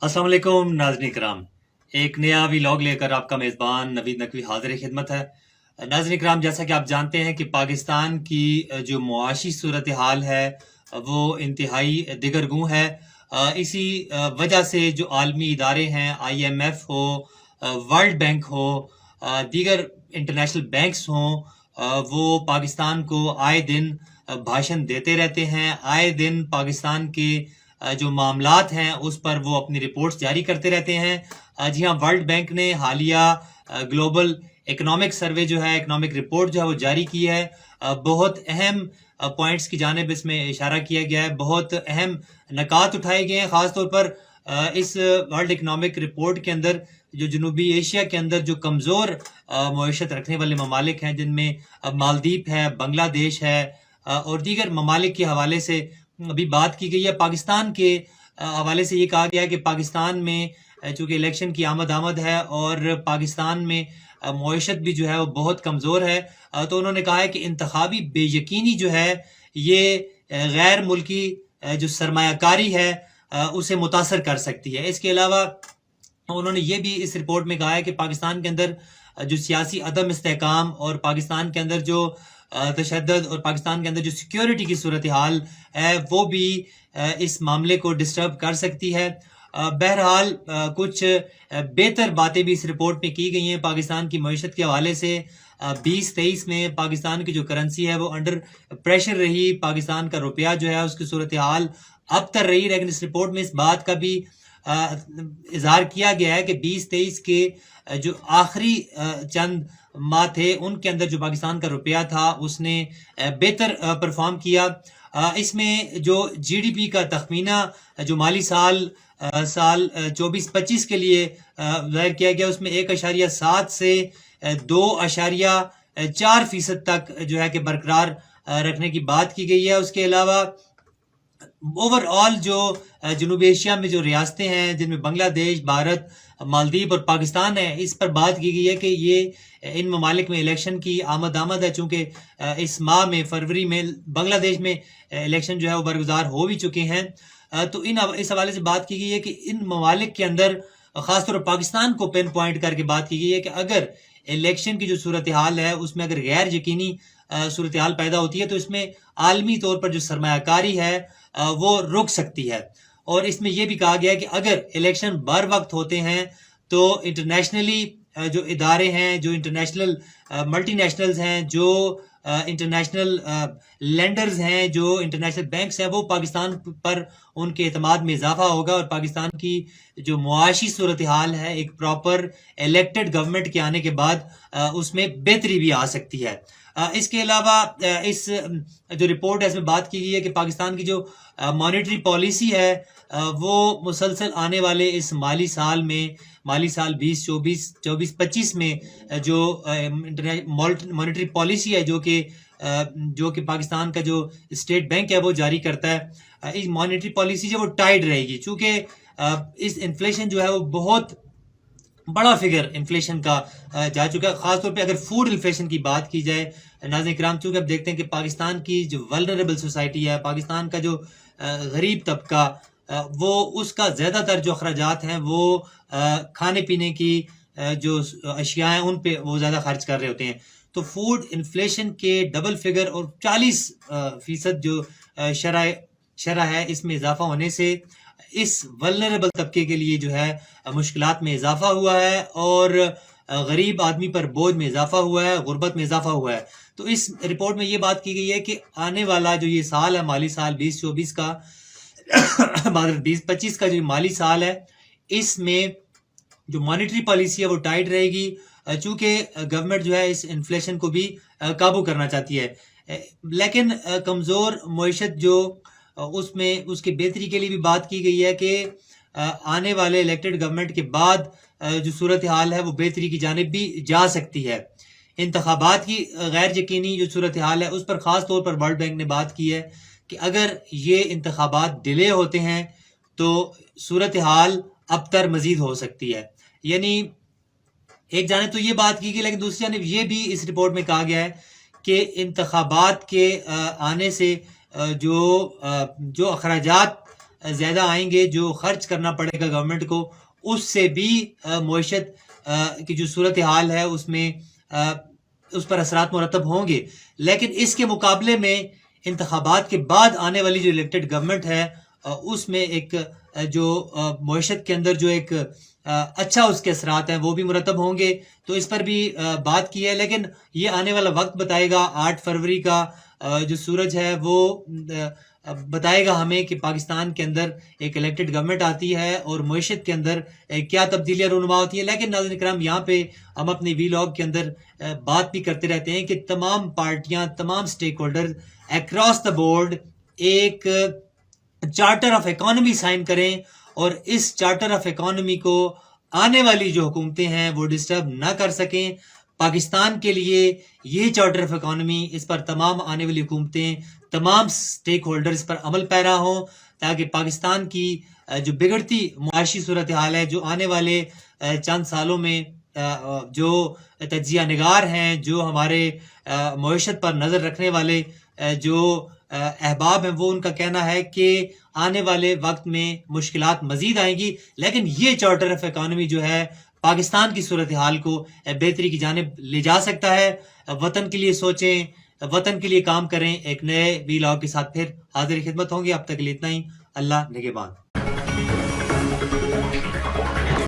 अस्सलाम वालेकुम नाज़रीन इकराम, एक नया व्लॉग लेकर आपका मेज़बान नवीद नकवी हाज़िर खिदमत है। नाज़रीन इकराम, जैसा कि आप जानते हैं कि पाकिस्तान की जो मुआशी सूरत हाल है वो इंतहाई दिगरगूं है। इसी वजह से जो आलमी इदारे हैं, IMF हो, वर्ल्ड बैंक हो, दीगर इंटरनेशनल बैंक्स हों, वो पाकिस्तान को आए दिन भाषण देते रहते हैं। आए दिन पाकिस्तान के जो मामलात हैं उस पर वो अपनी रिपोर्ट्स जारी करते रहते हैं। जी हाँ, वर्ल्ड बैंक ने हालिया ग्लोबल इकोनॉमिक सर्वे जो है, इकोनॉमिक रिपोर्ट जो है वो जारी की है। बहुत अहम पॉइंट्स की जानिब इसमें इशारा किया गया है, बहुत अहम नकात उठाए गए हैं। ख़ासतौर पर इस वर्ल्ड इकोनॉमिक रिपोर्ट के अंदर जो जनूबी एशिया के अंदर जो कमज़ोर मईशत रखने वाले ममालिक हैं, जिनमें मालदीव है, बांग्लादेश है और दीगर ममालिक के हवाले से अभी बात की गई है। पाकिस्तान के हवाले से ये कहा गया है कि पाकिस्तान में चूँकि इलेक्शन की आमद है और पाकिस्तान में मईशत भी जो है वो बहुत कमज़ोर है, तो उन्होंने कहा है कि इंतखाबी बेयकीनी जो है ये गैर मुल्की जो सरमायाकारी है उसे मुतासर कर सकती है। इसके अलावा उन्होंने ये भी इस रिपोर्ट में कहा है कि पाकिस्तान के अंदर जो सियासी अदम इस्तेहकाम और पाकिस्तान के अंदर जो तशद्दुद और पाकिस्तान के अंदर जो सिक्योरिटी की सूरत हाल है वो भी इस मामले को डिस्टर्ब कर सकती है। बहरहाल कुछ बेहतर बातें भी इस रिपोर्ट में की गई हैं पाकिस्तान की मईशत के हवाले से। 2023 में पाकिस्तान की जो करेंसी है वो अंडर प्रेशर रही, पाकिस्तान का रुपया जो है उसकी सूरत हाल अबतर रही। लेकिन इस रिपोर्ट में इस बात का भी इजहार किया गया है कि 2023 के जो आखिरी चंद माह थे उनके अंदर जो पाकिस्तान का रुपया था उसने बेहतर परफॉर्म किया। इसमें जो GDP का तखमीना जो माली साल 24-25 के लिए जाहिर किया गया, उसमें 1.7 से 2.4% तक जो है कि बरकरार रखने की बात की गई है। उसके अलावा ओवरऑल जो जनूबी एशिया में जो रियासतें हैं जिनमें बांग्लादेश, भारत, मालदीव और पाकिस्तान है, इस पर बात की गई है कि ये इन ममालिक में इलेक्शन की आमद है। चूँकि इस माह में फरवरी में बांग्लादेश में इलेक्शन जो है वो बरगुजार हो भी चुके हैं, तो इस हवाले से बात की गई है कि इन ममालिक के अंदर ख़ासतौर पर पाकिस्तान को पिन पॉइंट करके बात की गई है कि अगर इलेक्शन की जो सूरत हाल है उसमें अगर गैर यकीनी सूरत हाल पैदा होती है तो इसमें आलमी तौर पर जो सरमायाकारी है वो रुक सकती है। और इसमें यह भी कहा गया है कि अगर इलेक्शन बर वक्त होते हैं तो इंटरनेशनली जो इदारे हैं, जो इंटरनेशनल मल्टीनेशनल्स हैं, जो इंटरनेशनल लेंडर्स हैं, जो इंटरनेशनल बैंक्स हैं, वो पाकिस्तान पर उनके एतमाद में इजाफा होगा और पाकिस्तान की जो मुआशी सूरत हाल है एक प्रॉपर इलेक्टेड गवर्नमेंट के आने के बाद उसमें बेहतरी भी आ सकती है। इसके अलावा इस जो रिपोर्ट है इसमें बात की गई है कि पाकिस्तान की जो मॉनेटरी पॉलिसी है वो मुसलसल आने वाले इस माली साल में, माली साल 2024-25 में जो मॉनेटरी पॉलिसी है जो कि पाकिस्तान का जो स्टेट बैंक है वो जारी करता है, इस मॉनेटरी पॉलिसी जो वो टाइट रहेगी। चूँकि इस इन्फ्लेशन जो है वो बहुत बड़ा फिगर इन्फ्लेशन का जा चुका है। ख़ासतौर पे अगर फूड इन्फ्लेशन की बात की जाए नाज़रीन इकराम, चूँकि अब देखते हैं कि पाकिस्तान की जो वल्नरेबल सोसाइटी है, पाकिस्तान का जो गरीब तबका, वो उसका ज़्यादातर जो अखराजात हैं वो खाने पीने की जो अशिया हैं उन पे वो ज़्यादा खर्च कर रहे होते हैं। तो फूड इन्फ्लेशन के डबल फिगर और 40% जो शरह है इसमें इजाफा होने से इस वल्नरेबल तबके के लिए जो है मुश्किलात में इजाफा हुआ है और गरीब आदमी पर बोझ में इजाफा हुआ है, गुर्बत में इजाफा हुआ है। तो इस रिपोर्ट में ये बात की गई है कि आने वाला जो ये साल है, माली साल 2024 का 2025 का जो माली साल है, इसमें जो मॉनेटरी पॉलिसी है वो टाइट रहेगी। चूँकि गवर्नमेंट जो है इस इन्फ्लेशन को भी काबू करना चाहती है। लेकिन कमज़ोर मईशत जो उसमें उसकी बेहतरी के लिए भी बात की गई है कि आने वाले इलेक्टेड गवर्नमेंट के बाद जो सूरत हाल है वो बेहतरी की जानिब भी जा सकती है। इंतखाबात की गैर यकीनी जो सूरत हाल है उस पर ख़ास तौर पर वर्ल्ड बैंक ने बात की है कि अगर ये इंतखाबात डिले होते हैं तो सूरत हाल अबतर मज़ीद हो सकती है। यानी एक जानिब तो ये बात की गई, लेकिन दूसरी जानिब ये भी इस रिपोर्ट में कहा गया है कि इंतखाबात के आने से जो अखराजात زیادہ آئیں گے جو خرچ کرنا پڑے گا گورنمنٹ کو، اس سے بھی معیشت کی جو صورتحال ہے اس میں اس پر اثرات مرتب ہوں گے. لیکن اس کے مقابلے میں انتخابات کے بعد آنے والی جو الیکٹڈ گورنمنٹ ہے اس میں ایک جو معیشت کے اندر جو ایک اچھا اس کے اثرات ہیں وہ بھی مرتب ہوں گے. تو اس پر بھی بات کی ہے، لیکن یہ آنے والا وقت بتائے گا. 8 فروری کا جو سورج ہے وہ بتائے گا ہمیں کہ پاکستان کے اندر ایک الیکٹڈ گورنمنٹ آتی ہے اور معیشت کے اندر کیا تبدیلیاں رونما ہوتی ہیں. لیکن ناظرین کرام، یہاں پہ ہم اپنی ویلاگ کے اندر بات بھی کرتے رہتے ہیں کہ تمام پارٹیاں، تمام سٹیک ہولڈر اکراس دا بورڈ ایک چارٹر آف اکانومی سائن کریں، اور اس چارٹر آف اکانومی کو آنے والی جو حکومتیں ہیں وہ ڈسٹرب نہ کر سکیں. پاکستان کے لیے یہ چارٹر آف اکانومی، اس پر تمام آنے والی حکومتیں، تمام سٹیک ہولڈر اس پر عمل پیرا ہوں، تاکہ پاکستان کی جو بگڑتی معاشی صورتحال ہے، جو آنے والے چند سالوں میں جو تجزیہ نگار ہیں، جو ہمارے معیشت پر نظر رکھنے والے جو احباب ہیں، وہ ان کا کہنا ہے کہ آنے والے وقت میں مشکلات مزید آئیں گی. لیکن یہ چارٹر آف اکانومی جو ہے پاکستان کی صورتحال کو بہتری کی جانب لے جا سکتا ہے. وطن کے لیے سوچیں، وطن کے لیے کام کریں. ایک نئے ویلاگ کے ساتھ پھر حاضر خدمت ہوں گے. اب تک کے لیے اتنا ہی. اللہ نگہبان.